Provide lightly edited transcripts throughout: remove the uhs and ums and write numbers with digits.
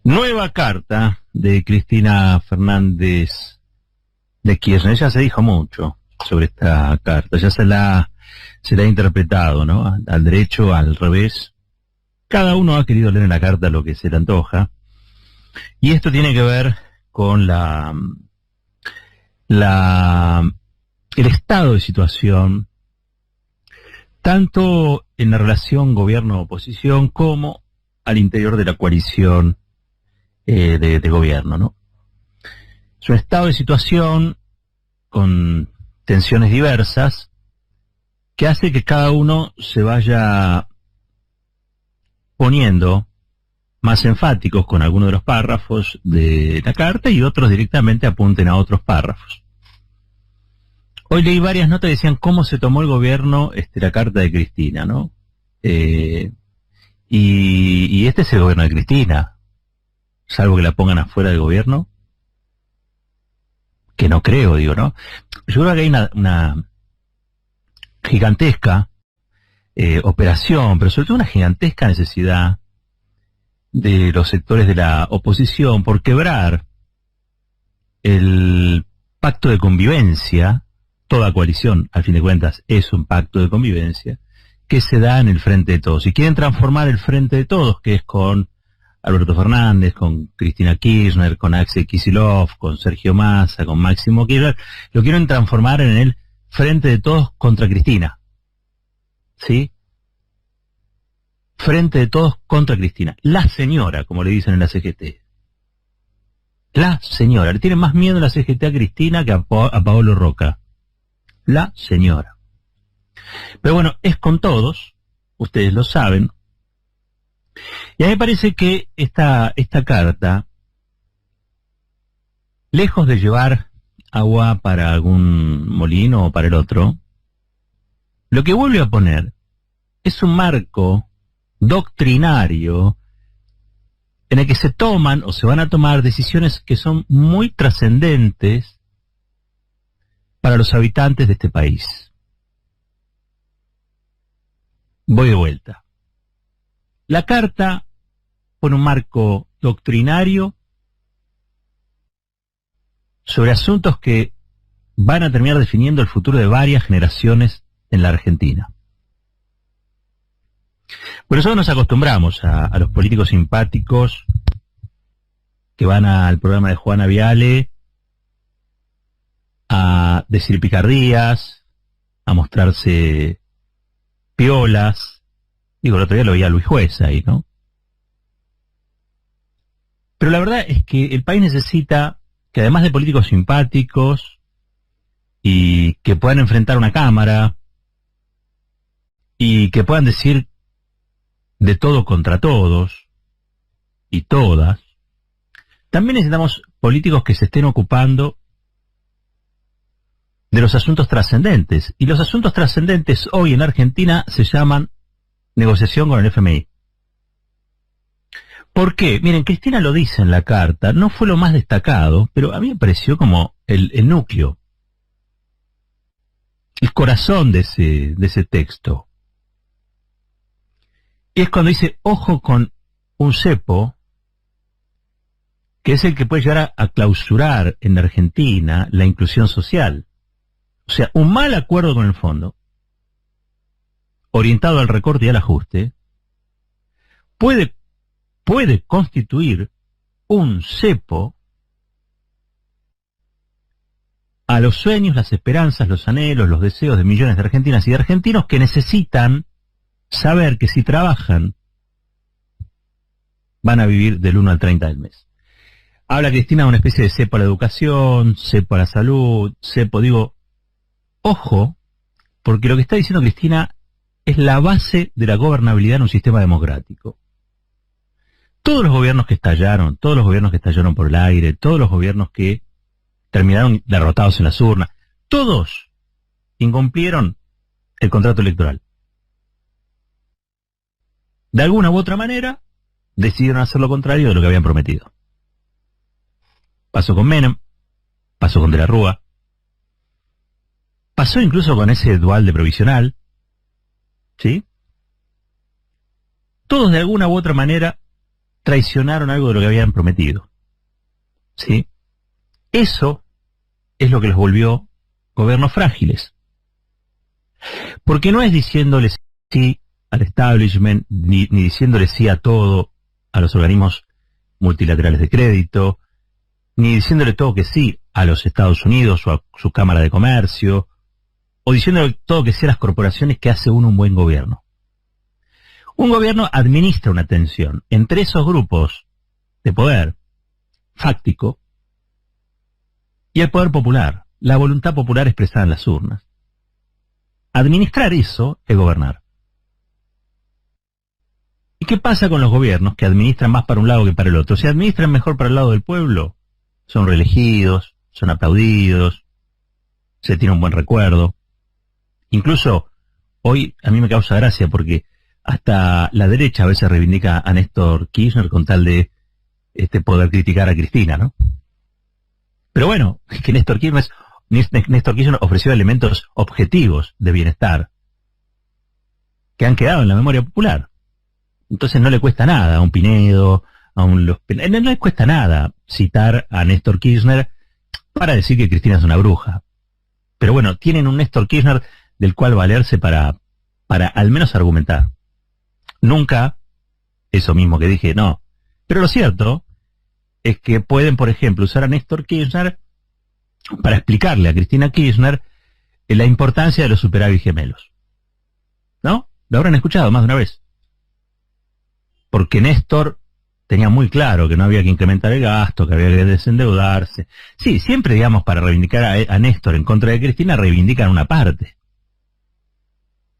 Nueva carta de Cristina Fernández de Kirchner. Ya se dijo mucho sobre esta carta, ya se la ha interpretado, ¿no? Al derecho, al revés. Cada uno ha querido leer en la carta lo que se le antoja. Y esto tiene que ver con el estado de situación, tanto en la relación gobierno-oposición como al interior de la coalición de gobierno, ¿no? Es un estado de situación con tensiones diversas que hace que cada uno se vaya poniendo más enfáticos con algunos de los párrafos de la carta y otros directamente apunten a otros párrafos. Hoy leí varias notas que decían cómo se tomó el gobierno la carta de Cristina, ¿no? Y este es el gobierno de Cristina, salvo que la pongan afuera del gobierno, que no creo, digo, ¿no? Yo creo que hay una gigantesca operación, pero sobre todo una gigantesca necesidad de los sectores de la oposición por quebrar el pacto de convivencia. Toda coalición, al fin de cuentas, es un pacto de convivencia que se da en el Frente de Todos. Y quieren transformar el Frente de Todos, que es con Alberto Fernández, con Cristina Kirchner, con Axel Kicillof, con Sergio Massa, con Máximo Kirchner, lo quieren transformar en el Frente de Todos contra Cristina. ¿Sí? Frente de Todos contra Cristina. La señora, como le dicen en la CGT. La señora. Le tienen más miedo a la CGT a Cristina que a Paolo Roca. La señora. Pero bueno, es con todos, ustedes lo saben. Y a mí me parece que esta carta, lejos de llevar agua para algún molino o para el otro, lo que vuelve a poner es un marco doctrinario en el que se toman o se van a tomar decisiones que son muy trascendentes para los habitantes de este país. Voy de vuelta. La carta pone un marco doctrinario sobre asuntos que van a terminar definiendo el futuro de varias generaciones en la Argentina. Por eso nos acostumbramos a los políticos simpáticos que van al programa de Juana Viale a decir picardías, a mostrarse piolas. Digo, el otro día lo veía a Luis Juez ahí, ¿no? Pero la verdad es que el país necesita que además de políticos simpáticos y que puedan enfrentar una cámara y que puedan decir de todo contra todos y todas, también necesitamos políticos que se estén ocupando de los asuntos trascendentes. Y los asuntos trascendentes hoy en Argentina se llaman negociación con el FMI. ¿Por qué? Miren, Cristina lo dice en la carta, no fue lo más destacado, pero a mí me pareció como el núcleo, el corazón de ese texto. Y es cuando dice, ojo con un cepo, que es el que puede llegar a clausurar en la Argentina la inclusión social. O sea, un mal acuerdo con el fondo, orientado al recorte y al ajuste, puede constituir un cepo a los sueños, las esperanzas, los anhelos, los deseos de millones de argentinas y de argentinos que necesitan saber que si trabajan van a vivir del 1 al 30 del mes. Habla Cristina de una especie de cepo a la educación, cepo a la salud, cepo, digo, ojo, porque lo que está diciendo Cristina es la base de la gobernabilidad en un sistema democrático. Todos los gobiernos que estallaron, todos los gobiernos que estallaron por el aire, todos los gobiernos que terminaron derrotados en las urnas, todos incumplieron el contrato electoral. De alguna u otra manera, decidieron hacer lo contrario de lo que habían prometido. Pasó con Menem, pasó con De la Rúa, pasó incluso con ese dual de provisional, ¿sí? Todos de alguna u otra manera traicionaron algo de lo que habían prometido. ¿Sí? Eso es lo que los volvió gobiernos frágiles. Porque no es diciéndoles sí al establishment, ni diciéndoles sí a todo, a los organismos multilaterales de crédito, ni diciéndole todo que sí a los Estados Unidos o a su Cámara de Comercio, o diciéndole todo que sí a las corporaciones que hace uno un buen gobierno. Un gobierno administra una tensión entre esos grupos de poder fáctico y el poder popular, la voluntad popular expresada en las urnas. Administrar eso es gobernar. ¿Y qué pasa con los gobiernos que administran más para un lado que para el otro? Si administran mejor para el lado del pueblo, son reelegidos, son aplaudidos, se tiene un buen recuerdo. Incluso hoy a mí me causa gracia porque hasta la derecha a veces reivindica a Néstor Kirchner con tal de poder criticar a Cristina, ¿no? Pero bueno, que Néstor Kirchner ofreció elementos objetivos de bienestar que han quedado en la memoria popular. Entonces no le cuesta nada a un Pinedo, no le cuesta nada citar a Néstor Kirchner para decir que Cristina es una bruja. Pero bueno, tienen un Néstor Kirchner del cual valerse para al menos argumentar. Nunca, eso mismo que dije, no. Pero lo cierto es que pueden, por ejemplo, usar a Néstor Kirchner para explicarle a Cristina Kirchner la importancia de los superávit gemelos. ¿No? Lo habrán escuchado más de una vez. Porque Néstor tenía muy claro que no había que incrementar el gasto, que había que desendeudarse. Sí, siempre, digamos, para reivindicar a Néstor en contra de Cristina, reivindican una parte.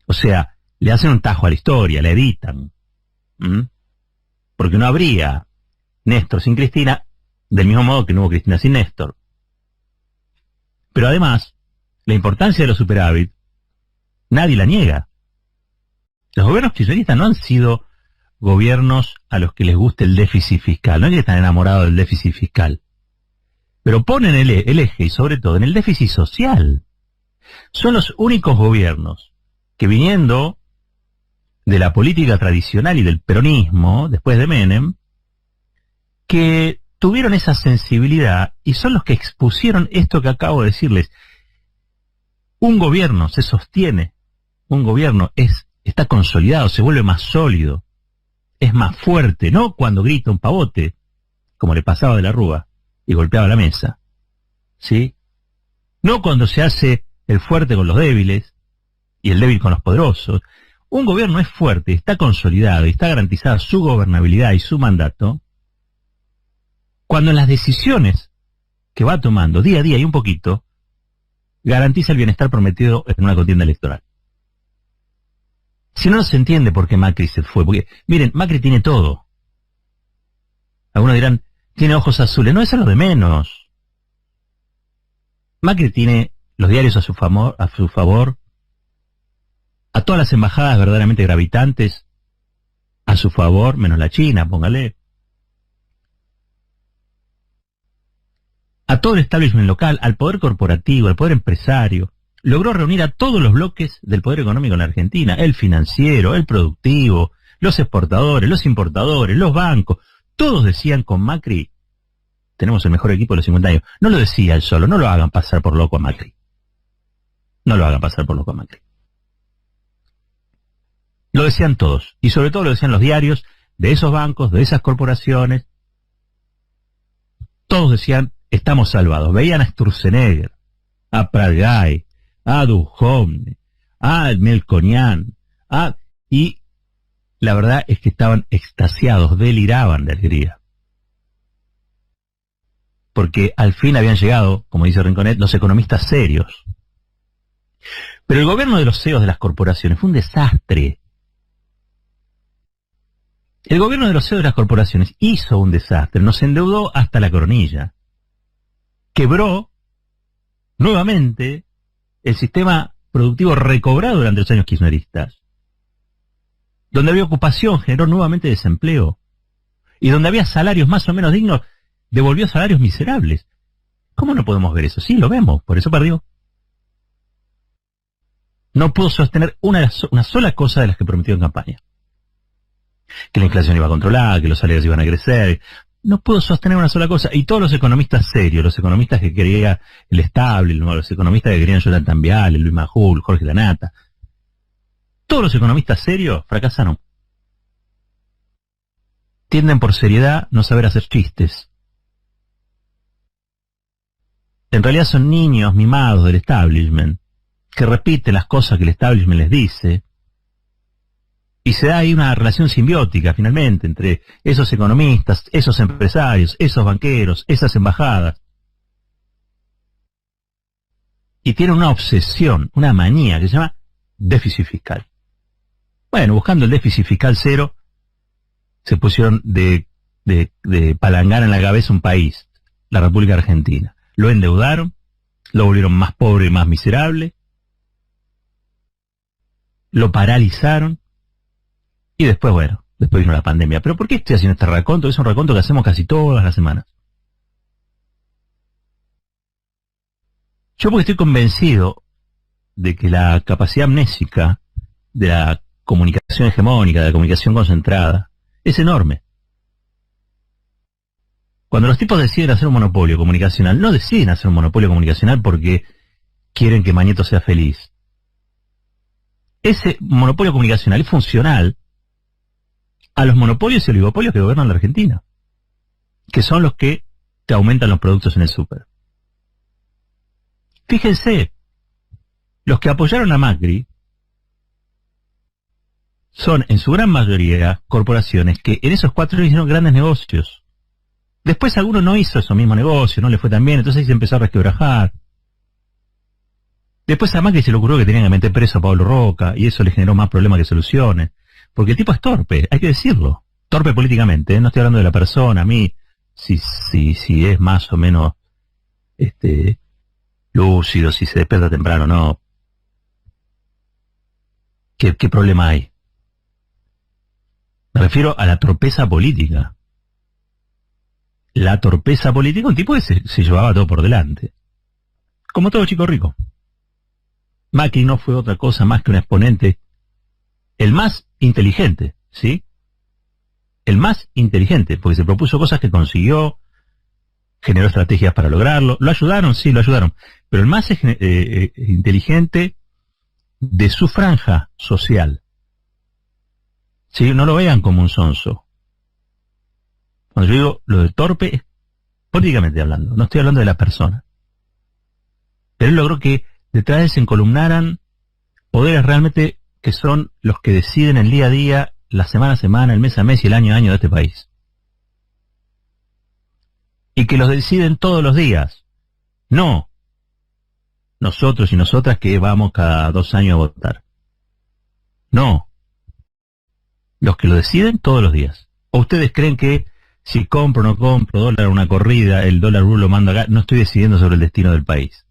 O sea, le hacen un tajo a la historia, la editan. Porque no habría Néstor sin Cristina, del mismo modo que no hubo Cristina sin Néstor. Pero además, la importancia de los superávit, nadie la niega. Los gobiernos kirchneristas no han sido gobiernos a los que les guste el déficit fiscal, no es que están enamorados del déficit fiscal, pero ponen el eje, y sobre todo, en el déficit social. Son los únicos gobiernos que, viniendo de la política tradicional y del peronismo, después de Menem, que tuvieron esa sensibilidad y son los que expusieron esto que acabo de decirles. Un gobierno se sostiene, un gobierno está consolidado, se vuelve más sólido, es más fuerte, no cuando grita un pavote, como le pasaba de la Rúa, y golpeaba la mesa, ¿sí? No cuando se hace el fuerte con los débiles, y el débil con los poderosos. Un gobierno es fuerte, está consolidado, y está garantizada su gobernabilidad y su mandato, cuando en las decisiones que va tomando día a día y un poquito, garantiza el bienestar prometido en una contienda electoral. Si no, no se entiende por qué Macri se fue. Porque, miren, Macri tiene todo. Algunos dirán, tiene ojos azules. No, eso es lo de menos. Macri tiene los diarios a su favor, a todas las embajadas verdaderamente gravitantes a su favor, menos la China, póngale. A todo el establishment local, al poder corporativo, al poder empresario. Logró reunir a todos los bloques del poder económico en la Argentina, el financiero, el productivo, los exportadores, los importadores, los bancos. Todos decían con Macri, tenemos el mejor equipo de los 50 años. No lo decía él solo, no lo hagan pasar por loco a Macri. No lo hagan pasar por loco a Macri. Lo decían todos, y sobre todo lo decían los diarios de esos bancos, de esas corporaciones. Todos decían, estamos salvados. Veían a Sturzenegger, a Pratgay, a Duhovne, a Melconian, y la verdad es que estaban extasiados, deliraban de alegría. Porque al fin habían llegado, como dice Rinconet, los economistas serios. Pero el gobierno de los CEOs de las corporaciones fue un desastre. El gobierno de los CEOs de las corporaciones hizo un desastre, nos endeudó hasta la coronilla. Quebró nuevamente el sistema productivo recobrado durante los años kirchneristas. Donde había ocupación, generó nuevamente desempleo. Y donde había salarios más o menos dignos, devolvió salarios miserables. ¿Cómo no podemos ver eso? Sí, lo vemos, por eso perdió. No pudo sostener una sola cosa de las que prometió en campaña. que la inflación iba a controlar, que los salarios iban a crecer. No pudo sostener una sola cosa. Y todos los economistas serios, los economistas que quería el estable, los economistas que querían Jonathan Viale, Luis Majul, Jorge Lanata, todos los economistas serios fracasaron. Tienden por seriedad no saber hacer chistes. En realidad son niños mimados del establishment, que repiten las cosas que el establishment les dice, y se da ahí una relación simbiótica, finalmente, entre esos economistas, esos empresarios, esos banqueros, esas embajadas. Y tienen una obsesión, una manía que se llama déficit fiscal. Bueno, buscando el déficit fiscal cero, se pusieron de palangana en la cabeza un país, la República Argentina. Lo endeudaron, lo volvieron más pobre y más miserable, lo paralizaron, y después, bueno, después vino la pandemia. ¿Pero por qué estoy haciendo este raconto? Es un raconto que hacemos casi todas las semanas. Yo porque estoy convencido de que la capacidad amnésica de la comunicación hegemónica, de la comunicación concentrada, es enorme. Cuando los tipos deciden hacer un monopolio comunicacional, no deciden hacer un monopolio comunicacional porque quieren que Mañeto sea feliz. Ese monopolio comunicacional es funcional a los monopolios y oligopolios que gobiernan la Argentina, que son los que te aumentan los productos en el súper. Fíjense, los que apoyaron a Macri son en su gran mayoría corporaciones que en esos 4 años hicieron grandes negocios. Después alguno no hizo esos mismos negocios, no le fue tan bien, entonces ahí se empezó a resquebrajar. Después a Macri se le ocurrió que tenían que meter preso a Pablo Roca, y eso le generó más problemas que soluciones. Porque el tipo es torpe, hay que decirlo. Torpe políticamente, ¿eh? No estoy hablando de la persona, a mí, si es más o menos lúcido, si se despierta temprano o no. ¿Qué problema hay? Me refiero a la torpeza política. La torpeza política, un tipo que se llevaba todo por delante. Como todo chico rico. Macri no fue otra cosa más que un exponente, el más inteligente, ¿sí? El más inteligente, porque se propuso cosas que consiguió, generó estrategias para lograrlo. ¿Lo ayudaron? Sí, lo ayudaron. Pero el más inteligente de su franja social. ¿Sí? No lo vean como un sonso. Cuando yo digo lo de torpe, es políticamente hablando, no estoy hablando de la persona. Pero él logró que detrás de él se encolumnaran poderes realmente que son los que deciden el día a día, la semana a semana, el mes a mes y el año a año de este país. Y que los deciden todos los días. No nosotros y nosotras que vamos cada 2 años a votar. No. Los que lo deciden todos los días. ¿O ustedes creen que si compro o no compro dólar una corrida, el dólar blue lo mando acá, no estoy decidiendo sobre el destino del país?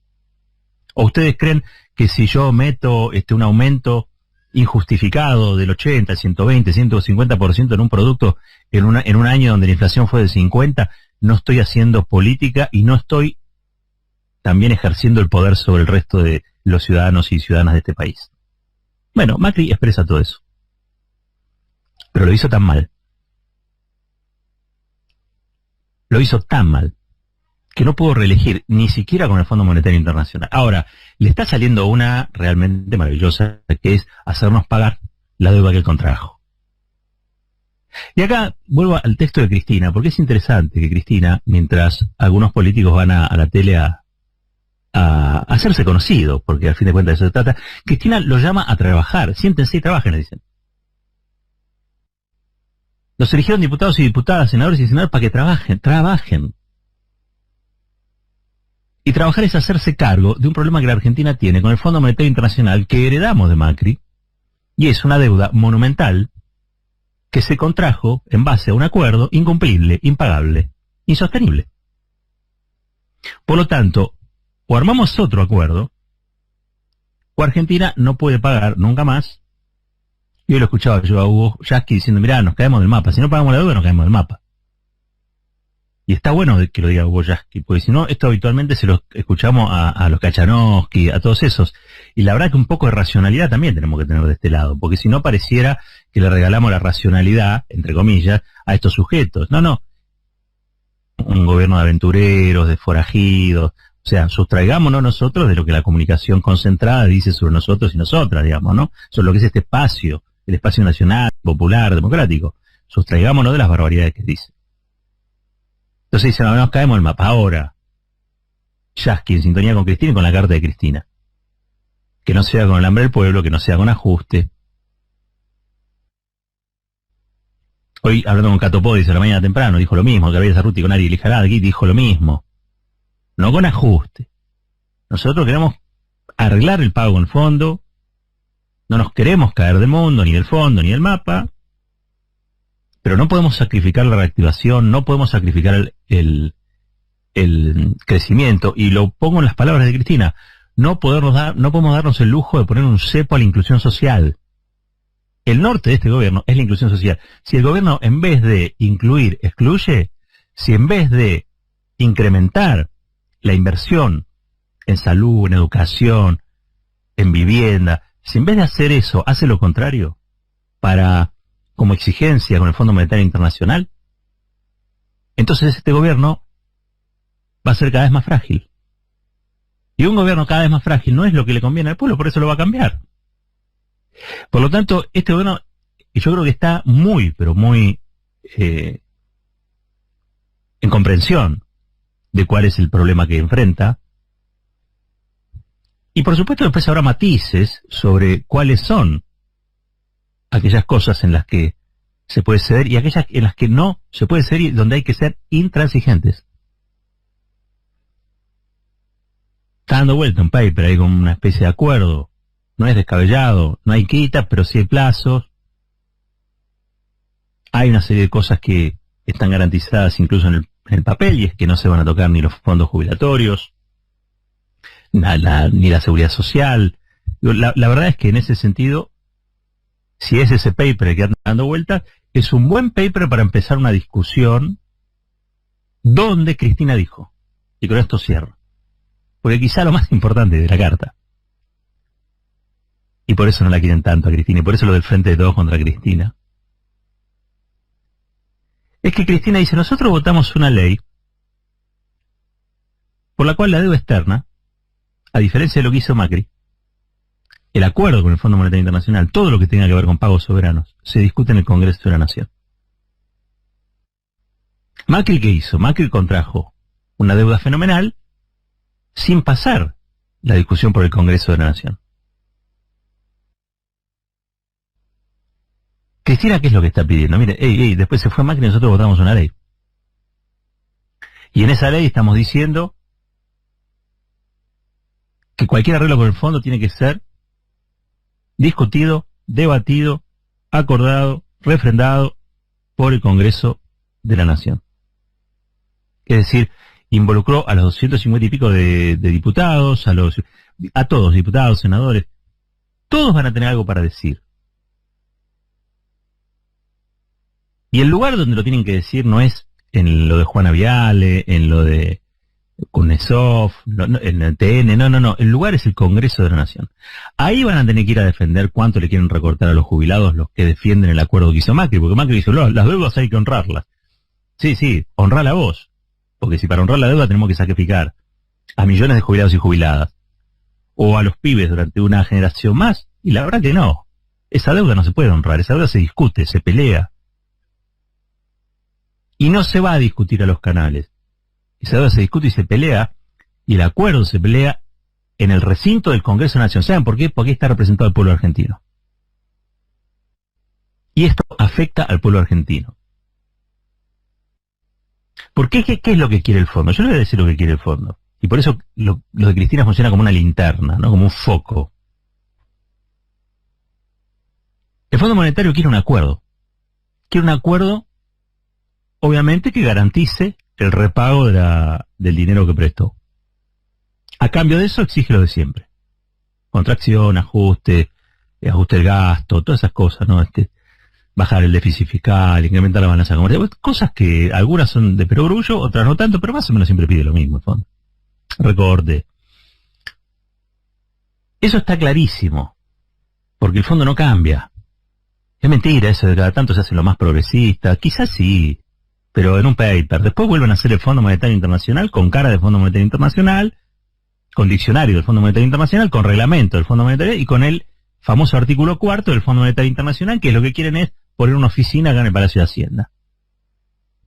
¿O ustedes creen que si yo meto un aumento injustificado del 80, 120, 150% en un producto en un año donde la inflación fue del 50, no estoy haciendo política y no estoy también ejerciendo el poder sobre el resto de los ciudadanos y ciudadanas de este país? Bueno, Macri expresa todo eso. Pero lo hizo tan mal. Lo hizo tan mal que no pudo reelegir ni siquiera con el Fondo Monetario Internacional. Ahora, le está saliendo una realmente maravillosa, que es hacernos pagar la deuda que él contrajo. Y acá vuelvo al texto de Cristina, porque es interesante que Cristina, mientras algunos políticos van a la tele a hacerse conocidos, porque al fin de cuentas de eso se trata, Cristina los llama a trabajar. Siéntense y trabajen, le dicen. Los eligieron diputados y diputadas, senadores y senadores para que trabajen. Y trabajar es hacerse cargo de un problema que la Argentina tiene con el Fondo Monetario Internacional que heredamos de Macri, y es una deuda monumental que se contrajo en base a un acuerdo incumplible, impagable, insostenible. Por lo tanto, o armamos otro acuerdo, o Argentina no puede pagar nunca más. Y hoy lo escuchaba yo a Hugo Yasky diciendo, mirá, nos caemos del mapa. Si no pagamos la deuda, nos caemos del mapa. Y está bueno que lo diga Hugo Yasky, porque si no, esto habitualmente se lo escuchamos a los Kachanowski, a todos esos. Y la verdad que un poco de racionalidad también tenemos que tener de este lado, porque si no pareciera que le regalamos la racionalidad, entre comillas, a estos sujetos. No, no. Un gobierno de aventureros, de forajidos. O sea, sustraigámonos nosotros de lo que la comunicación concentrada dice sobre nosotros y nosotras, digamos, ¿no? Sobre lo que es este espacio, el espacio nacional, popular, democrático. Sustraigámonos de las barbaridades que dice. Entonces dicen, nos caemos el mapa. Ahora, Yasky en sintonía con Cristina y con la carta de Cristina. Que no sea con el hambre del pueblo, que no sea con ajuste. Hoy, hablando con Cato Podi, dice la mañana temprano, dijo lo mismo, Gabriel Cerruti con Ari Lijaragui, dijo lo mismo. No con ajuste. Nosotros queremos arreglar el pago con el fondo, no nos queremos caer del mundo, ni del fondo, ni del mapa, pero no podemos sacrificar la reactivación, no podemos sacrificar el crecimiento, y lo pongo en las palabras de Cristina, no podemos darnos el lujo de poner un cepo a la inclusión social. El norte de este gobierno es la inclusión social. Si el gobierno, en vez de incluir, excluye, si en vez de incrementar la inversión en salud, en educación, en vivienda, si en vez de hacer eso, hace lo contrario, como exigencia con el Fondo Monetario Internacional, entonces este gobierno va a ser cada vez más frágil. Y un gobierno cada vez más frágil no es lo que le conviene al pueblo, por eso lo va a cambiar. Por lo tanto, este gobierno, yo creo que está muy, pero muy en comprensión de cuál es el problema que enfrenta. Y por supuesto después habrá matices sobre cuáles son aquellas cosas en las que se puede ceder y aquellas en las que no se puede ceder y donde hay que ser intransigentes. Está dando vuelta un paper ahí con una especie de acuerdo. No es descabellado, no hay quita, pero sí hay plazos. Hay una serie de cosas que están garantizadas incluso en el papel, y es que no se van a tocar ni los fondos jubilatorios, ni la seguridad social. La verdad es que en ese sentido, si es ese paper que anda dando vueltas, es un buen paper para empezar una discusión donde Cristina dijo, y con esto cierro, porque quizá lo más importante de la carta, y por eso no la quieren tanto a Cristina, y por eso lo del frente de todos contra Cristina, es que Cristina dice, nosotros votamos una ley por la cual la deuda externa, a diferencia de lo que hizo Macri, el acuerdo con el Fondo Monetario Internacional, todo lo que tenga que ver con pagos soberanos, se discute en el Congreso de la Nación. Macri, ¿qué hizo? Macri contrajo una deuda fenomenal sin pasar la discusión por el Congreso de la Nación. Cristina, ¿qué es lo que está pidiendo? Mire, después se fue Macri y nosotros votamos una ley. Y en esa ley estamos diciendo que cualquier arreglo con el fondo tiene que ser discutido, debatido, acordado, refrendado por el Congreso de la Nación. Es decir, involucró a los 250 y pico de diputados, a todos, diputados, senadores, todos van a tener algo para decir. Y el lugar donde lo tienen que decir no es en lo de Juana Viale, en lo de Kuznetsov, en el TN, no. El lugar es el Congreso de la Nación. Ahí van a tener que ir a defender cuánto le quieren recortar a los jubilados los que defienden el acuerdo que hizo Macri, porque Macri dice, las deudas hay que honrarlas. Sí, honrala vos. Porque si para honrar la deuda tenemos que sacrificar a millones de jubilados y jubiladas, o a los pibes durante una generación más, y la verdad que no. Esa deuda no se puede honrar, esa deuda se discute, se pelea. Y no se va a discutir a los canales. Esa deuda se discute y se pelea, y el acuerdo se pelea en el recinto del Congreso de la Nación. ¿Saben por qué? Porque está representado el pueblo argentino. Y esto afecta al pueblo argentino. ¿Por qué? ¿Qué es lo que quiere el fondo? Yo le voy a decir lo que quiere el fondo. Y por eso lo de Cristina funciona como una linterna, ¿no? Como un foco. El Fondo Monetario quiere un acuerdo. Quiere un acuerdo, obviamente, que garantice el repago del dinero que prestó. A cambio de eso exige lo de siempre. Contracción, ajuste del gasto, todas esas cosas, ¿no? bajar el déficit fiscal, incrementar la balanza comercial, cosas que algunas son de perogrullo, otras no tanto, pero más o menos siempre pide lo mismo, en fondo. Recorte. Eso está clarísimo, porque el fondo no cambia. Es mentira eso de cada tanto se hace lo más progresista, quizás sí, pero en un paper. Después vuelven a hacer el Fondo Monetario Internacional con cara de Fondo Monetario Internacional, con diccionario del Fondo Monetario Internacional, con reglamento del Fondo Monetario y con el famoso artículo 4 del Fondo Monetario Internacional, que lo que quieren es poner una oficina acá en el Palacio de Hacienda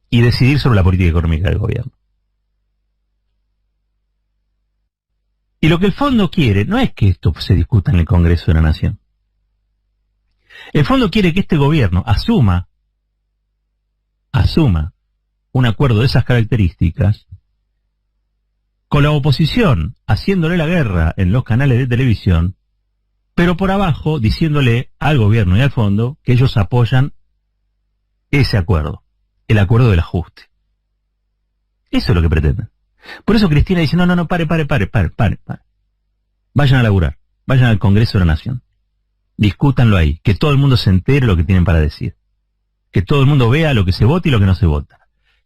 y decidir sobre la política económica del gobierno. Y lo que el fondo quiere no es que esto se discuta en el Congreso de la Nación. El fondo quiere que este gobierno asuma un acuerdo de esas características con la oposición haciéndole la guerra en los canales de televisión, pero por abajo diciéndole al gobierno y al fondo que ellos apoyan ese acuerdo, el acuerdo del ajuste. Eso es lo que pretenden. Por eso Cristina dice, no, pare. Vayan a laburar, vayan al Congreso de la Nación. Discútanlo ahí, que todo el mundo se entere lo que tienen para decir. Que todo el mundo vea lo que se vota y lo que no se vota.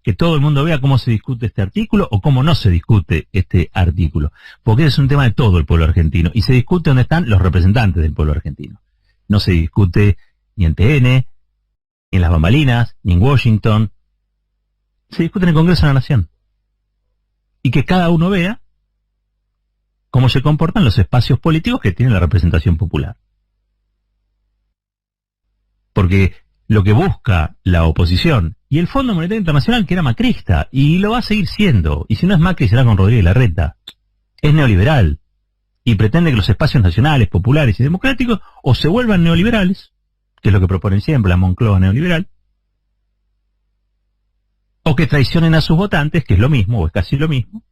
Que todo el mundo vea cómo se discute este artículo o cómo no se discute este artículo. Porque ese es un tema de todo el pueblo argentino. Y se discute donde están los representantes del pueblo argentino. No se discute ni en TN, ni en las bambalinas, ni en Washington. Se discute en el Congreso de la Nación. Y que cada uno vea cómo se comportan los espacios políticos que tiene la representación popular. Porque lo que busca la oposición y el Fondo Monetario Internacional, que era macrista, y lo va a seguir siendo, y si no es Macri será con Rodríguez Larreta, es neoliberal, y pretende que los espacios nacionales, populares y democráticos o se vuelvan neoliberales, que es lo que proponen siempre la Moncloa neoliberal, o que traicionen a sus votantes, que es lo mismo, o es casi lo mismo,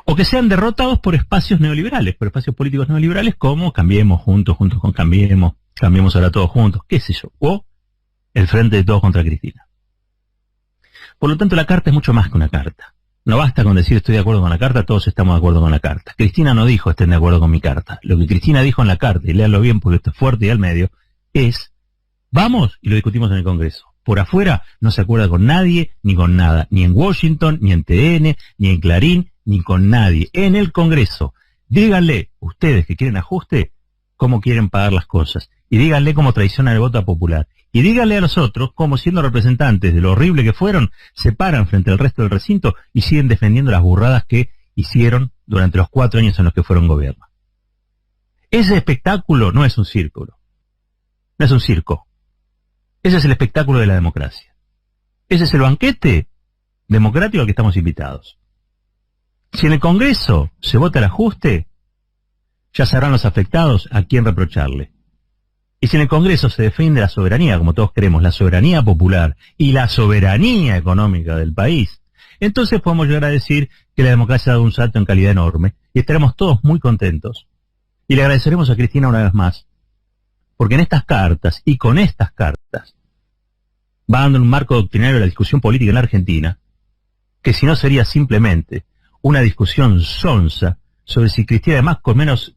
o que sean derrotados por espacios neoliberales, por espacios políticos neoliberales como Cambiemos juntos con Cambiemos ahora todos juntos, qué sé yo, o el Frente de Todos contra Cristina. Por lo tanto, la carta es mucho más que una carta. No basta con decir estoy de acuerdo con la carta, todos estamos de acuerdo con la carta. Cristina no dijo estén de acuerdo con mi carta. Lo que Cristina dijo en la carta, y léanlo bien porque esto es fuerte y al medio, es vamos y lo discutimos en el Congreso. Por afuera no se acuerda con nadie, ni con nada, ni en Washington, ni en TN, ni en Clarín, ni con nadie. En el Congreso, díganle, ustedes que quieren ajuste, cómo quieren pagar las cosas. Y díganle cómo traicionan el voto popular. Y díganle a los otros cómo, siendo representantes de lo horrible que fueron, se paran frente al resto del recinto y siguen defendiendo las burradas que hicieron durante los 4 años en los que fueron gobierno. Ese espectáculo no es un círculo. No es un circo. Ese es el espectáculo de la democracia. Ese es el banquete democrático al que estamos invitados. Si en el Congreso se vota el ajuste, ya sabrán los afectados a quién reprocharle. Y si en el Congreso se defiende la soberanía, como todos queremos, la soberanía popular y la soberanía económica del país, entonces podemos llegar a decir que la democracia ha dado un salto en calidad enorme y estaremos todos muy contentos. Y le agradeceremos a Cristina una vez más, porque en estas cartas y con estas cartas va dando un marco doctrinario a la discusión política en la Argentina, que si no sería simplemente una discusión sonsa sobre si Cristina además con menos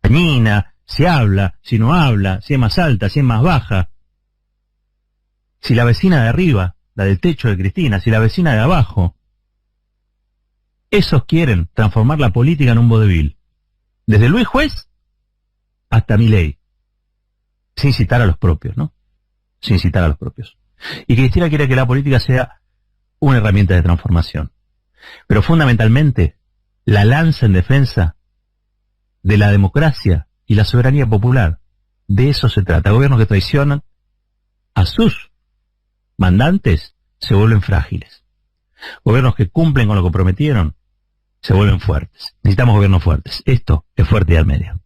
dañina, si habla, si no habla, si es más alta, si es más baja, si la vecina de arriba, la del techo de Cristina, si la vecina de abajo. Esos quieren transformar la política en un vodevil, desde Luis Juez hasta Milei, sin citar a los propios, ¿no? Sin citar a los propios. Y Cristina quiere que la política sea una herramienta de transformación, pero fundamentalmente la lanza en defensa de la democracia y la soberanía popular. De eso se trata. Gobiernos que traicionan a sus mandantes se vuelven frágiles. Gobiernos que cumplen con lo que prometieron se vuelven fuertes. Necesitamos gobiernos fuertes. Esto es Fuerte y al Medio.